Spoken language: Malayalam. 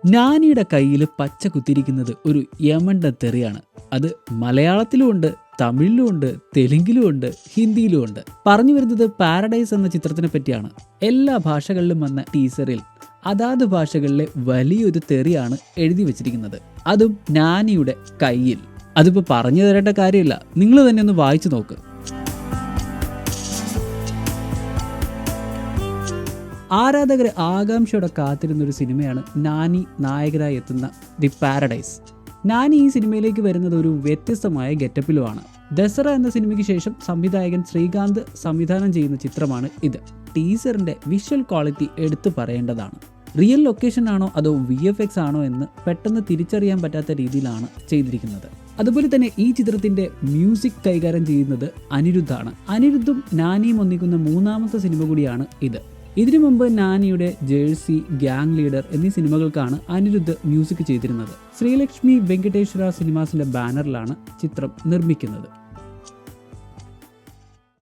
നാനിയുടെ കയ്യിൽ പച്ച കുത്തിയിരിക്കുന്നത് ഒരു യമണ്ട തെറിയാണ്. അത് മലയാളത്തിലും ഉണ്ട്, തമിഴിലും ഉണ്ട്, തെലുങ്കിലും ഉണ്ട്, ഹിന്ദിയിലും ഉണ്ട്. പറഞ്ഞു വരുന്നത് പാരഡൈസ് എന്ന ചിത്രത്തിനെ പറ്റിയാണ്. എല്ലാ ഭാഷകളിലും വന്ന ടീസറിൽ അതാത് ഭാഷകളിലെ വലിയൊരു തെറിയാണ് എഴുതി വെച്ചിരിക്കുന്നത്, അതും നാനിയുടെ കയ്യിൽ. അതിപ്പോൾ പറഞ്ഞു തരേണ്ട കാര്യമില്ല, നിങ്ങൾ തന്നെ ഒന്ന് വായിച്ചു നോക്ക്. ആരാധകർ ആകാംക്ഷയോടെ കാത്തിരുന്നൊരു സിനിമയാണ് നാനി നായകരായി എത്തുന്ന ദി പാരഡൈസ്. നാനി ഈ സിനിമയിലേക്ക് വരുന്നത് ഒരു വ്യത്യസ്തമായ ഗെറ്റപ്പിലുമാണ്. ദസറ എന്ന സിനിമയ്ക്ക് ശേഷം സംവിധായകൻ ശ്രീകാന്ത് സംവിധാനം ചെയ്യുന്ന ചിത്രമാണ് ഇത്. ടീസറിന്റെ വിഷ്വൽ ക്വാളിറ്റി എടുത്തു പറയേണ്ടതാണ്. റിയൽ ലൊക്കേഷൻ ആണോ അതോ VFX ആണോ എന്ന് പെട്ടെന്ന് തിരിച്ചറിയാൻ പറ്റാത്ത രീതിയിലാണ് ചെയ്തിരിക്കുന്നത്. അതുപോലെ തന്നെ ഈ ചിത്രത്തിന്റെ മ്യൂസിക് കൈകാര്യം ചെയ്യുന്നത് അനിരുദ്ധാണ്. അനിരുദ്ധും നാനിയും ഒന്നിക്കുന്ന മൂന്നാമത്തെ സിനിമ കൂടിയാണ് ഇത്. ഇതിനു മുമ്പ് നാനിയുടെ ജേഴ്സി, ഗ്യാങ് ലീഡർ എന്നീ സിനിമകൾക്കാണ് അനിരുദ്ധ് മ്യൂസിക് ചെയ്തിരുന്നത്. ശ്രീലക്ഷ്മി വെങ്കടേശ്വര സിനിമാസിന്റെ ബാനറിലാണ് ചിത്രം നിർമ്മിക്കുന്നത്.